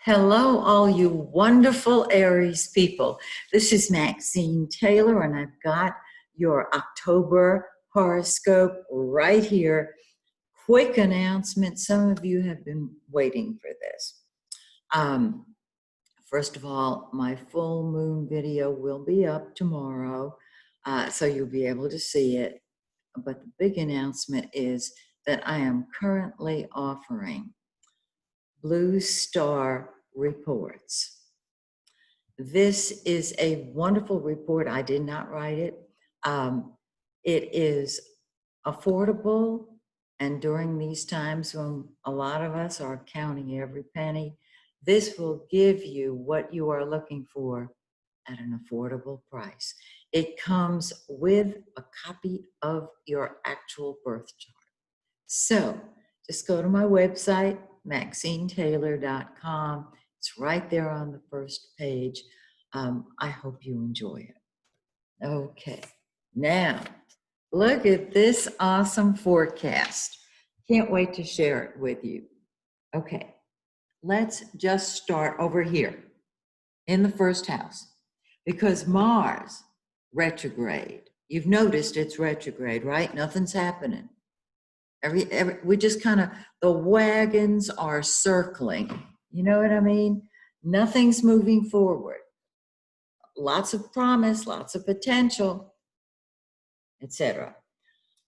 Hello, all you wonderful Aries people. This is Maxine Taylor, and I've got your October horoscope right here. Quick announcement. Some of you have been waiting for this. First of all, my full moon video will be up tomorrow, so you'll be able to see it. But the big announcement is that I am currently offering Blue Star reports. This is a wonderful report. I did not write it. It is affordable, and during these times when a lot of us are counting every penny, this will give you what you are looking for at an affordable price. It comes with a copy of your actual birth chart. So just go to my website, MaxineTaylor.com. It's right there on the first page. I hope you enjoy it. Okay, now look at this awesome forecast. Can't wait to share it with you. Okay, let's just start over here in the first house, because Mars retrograde. You've noticed it's retrograde, right? Nothing's happening. We just kind of, the wagons are circling. You know what I mean? Nothing's moving forward. Lots of promise, lots of potential, etc.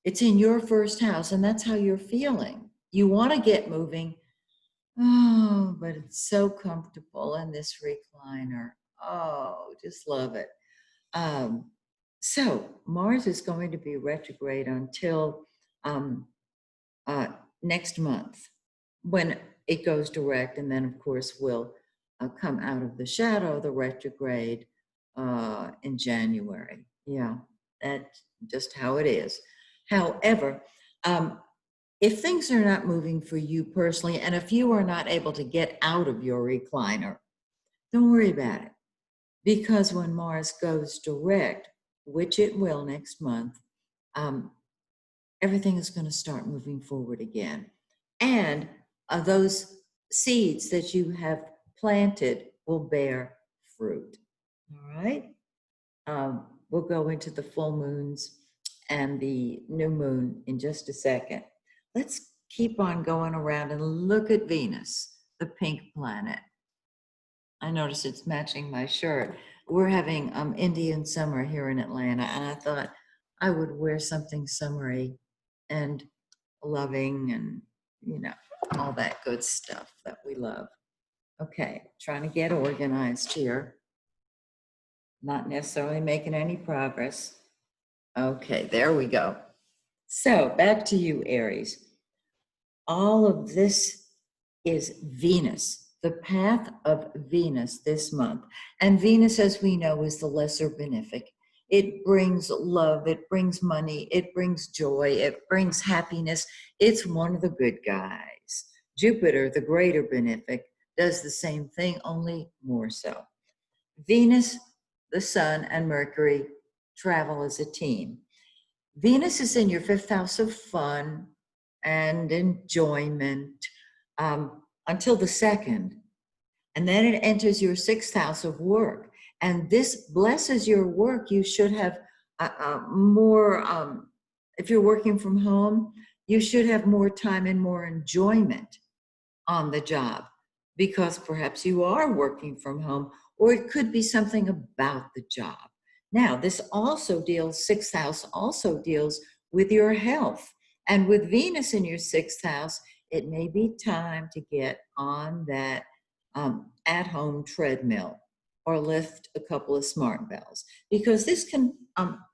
It's in your first house, and that's how you're feeling. You want to get moving. Oh, but it's so comfortable in this recliner. Oh, just love it. So Mars is going to be retrograde until next month, when it goes direct, and then of course will come out of the shadow, the retrograde, in January. Yeah, that's just how it is. However, if things are not moving for you personally, and if you are not able to get out of your recliner, don't worry about it, because when Mars goes direct, which it will next month, everything is going to start moving forward again. And those seeds that you have planted will bear fruit. All right? We'll go into the full moons and the new moon in just a second. Let's keep on going around and look at Venus, the pink planet. I notice it's matching my shirt. We're having Indian summer here in Atlanta, and I thought I would wear something summery and loving, and all that good stuff that we love. Okay, trying to get organized here. Not necessarily making any progress. Okay, there we go. So back to you, Aries. All of this is Venus, the path of Venus this month. And Venus, as we know, is the lesser benefic. It brings love, it brings money, it brings joy, it brings happiness. It's one of the good guys. Jupiter, the greater benefic, does the same thing, only more so. Venus, the Sun, and Mercury travel as a team. Venus is in your fifth house of fun and enjoyment until the second. And then it enters your sixth house of work. And this blesses your work. You should have more, if you're working from home, you should have more time and more enjoyment on the job, because perhaps you are working from home, or it could be something about the job. Now, this also deals, sixth house also deals with your health. And with Venus in your sixth house, it may be time to get on that at-home treadmill or lift a couple of smart bells, because this can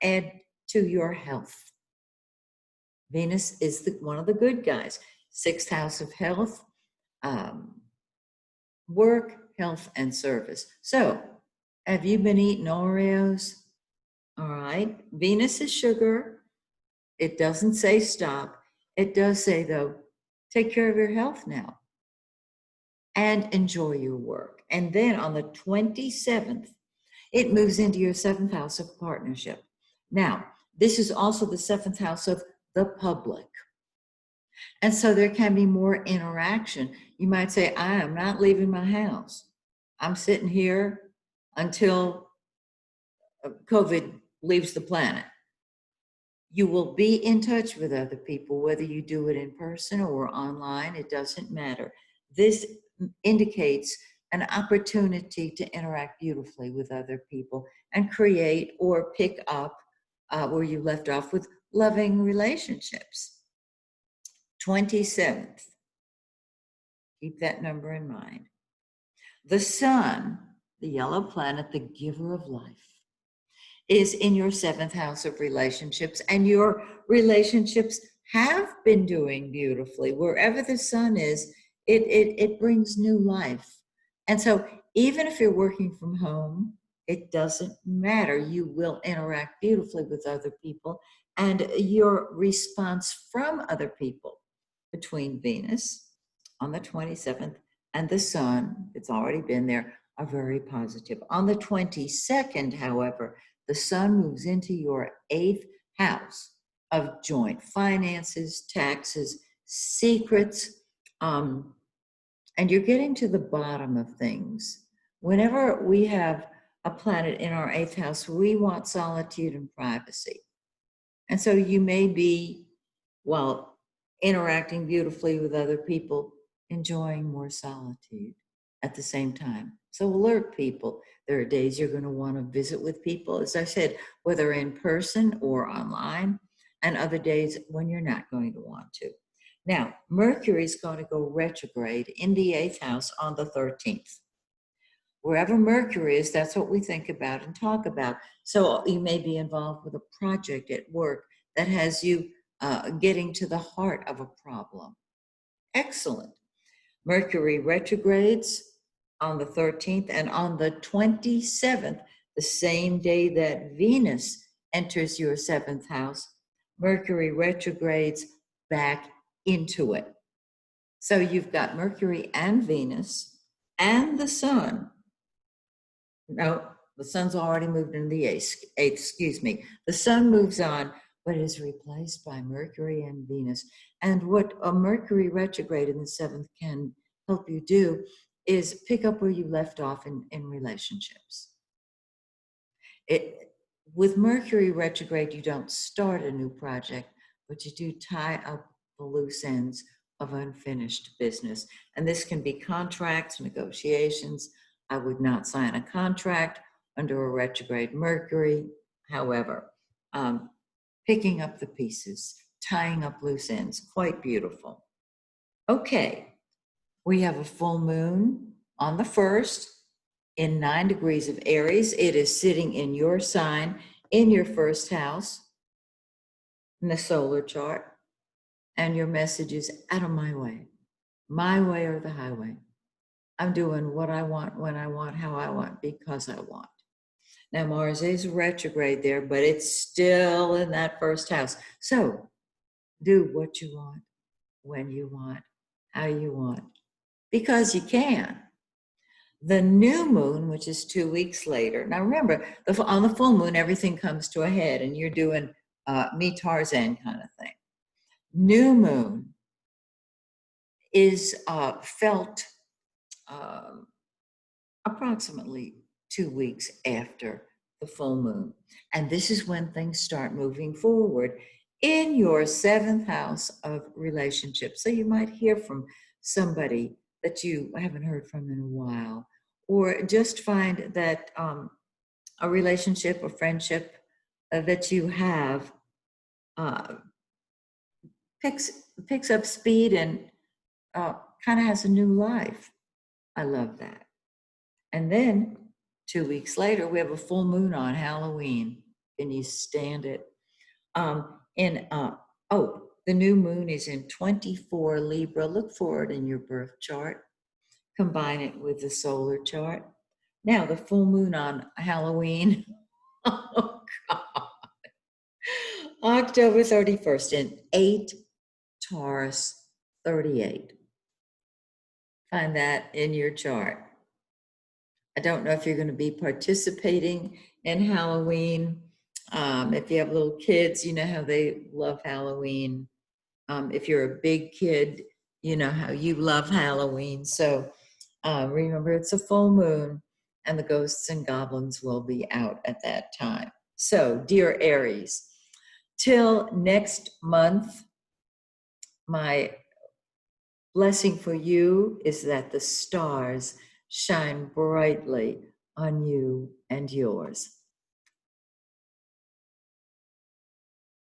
add to your health. Venus is one of the good guys. Sixth house of health, work, health, and service. So, have you been eating Oreos? All right. Venus is sugar. It doesn't say stop. It does say, though, take care of your health now and enjoy your work. And then on the 27th, it moves into your seventh house of partnership. Now, this is also the seventh house of the public. And so there can be more interaction. You might say, I am not leaving my house. I'm sitting here until COVID leaves the planet. You will be in touch with other people, whether you do it in person or online, it doesn't matter. This indicates an opportunity to interact beautifully with other people and create or pick up where you left off with loving relationships. 27th, keep that number in mind. The sun, the yellow planet, the giver of life, is in your 7th house of relationships, and your relationships have been doing beautifully. Wherever the sun is, it brings new life. And so even if you're working from home, it doesn't matter. You will interact beautifully with other people, and your response from other people between Venus on the 27th and the sun, it's already been there, are very positive. On the 22nd, however, the sun moves into your 8th house of joint finances, taxes, secrets, and you're getting to the bottom of things. Whenever we have a planet in our 8th house, we want solitude and privacy. And so you may be, well, interacting beautifully with other people, enjoying more solitude at the same time. So alert people. There are days you're going to want to visit with people, as I said, whether in person or online, and other days when you're not going to want to. Now, Mercury is going to go retrograde in the 8th house on the 13th. Wherever Mercury is, that's what we think about and talk about. So you may be involved with a project at work that has you getting to the heart of a problem. Excellent. Mercury retrogrades on the 13th, and on the 27th, the same day that Venus enters your 7th house, Mercury retrogrades back into it. So you've got Mercury and Venus and the sun. No, the sun's already moved into the eighth, excuse me. The sun moves on, but is replaced by Mercury and Venus. And what a Mercury retrograde in the 7th can help you do is pick up where you left off in relationships. With Mercury retrograde, you don't start a new project, but you do tie up the loose ends of unfinished business. And this can be contracts, negotiations. I would not sign a contract under a retrograde Mercury. However, picking up the pieces, tying up loose ends, quite beautiful. Okay, we have a full moon on the 1st in 9 degrees of Aries. It is sitting in your sign, in your 1st house, in the solar chart. And your message is out of my way or the highway. I'm doing what I want, when I want, how I want, because I want. Now, Mars is retrograde there, but it's still in that 1st house. So do what you want, when you want, how you want, because you can. The new moon, which is 2 weeks later. Now, remember, on the full moon, everything comes to a head, and you're doing me Tarzan kind of thing. New moon is felt approximately 2 weeks after the full moon. And this is when things start moving forward in your 7th house of relationships. So you might hear from somebody that you haven't heard from in a while, or just find that a relationship or friendship that you have picks up speed and kind of has a new life. I love that. And then 2 weeks later, we have a full moon on Halloween. Can you stand it? The new moon is in 24 Libra. Look for it in your birth chart. Combine it with the solar chart. Now, the full moon on Halloween. Oh, God. October 31st in 8 Taurus 38. Find that in your chart. I don't know if you're going to be participating in Halloween. If you have little kids, you know how they love Halloween. If you're a big kid, you know how you love Halloween. So remember, it's a full moon, and the ghosts and goblins will be out at that time. So, dear Aries, till next month, my blessing for you is that the stars shine brightly on you and yours.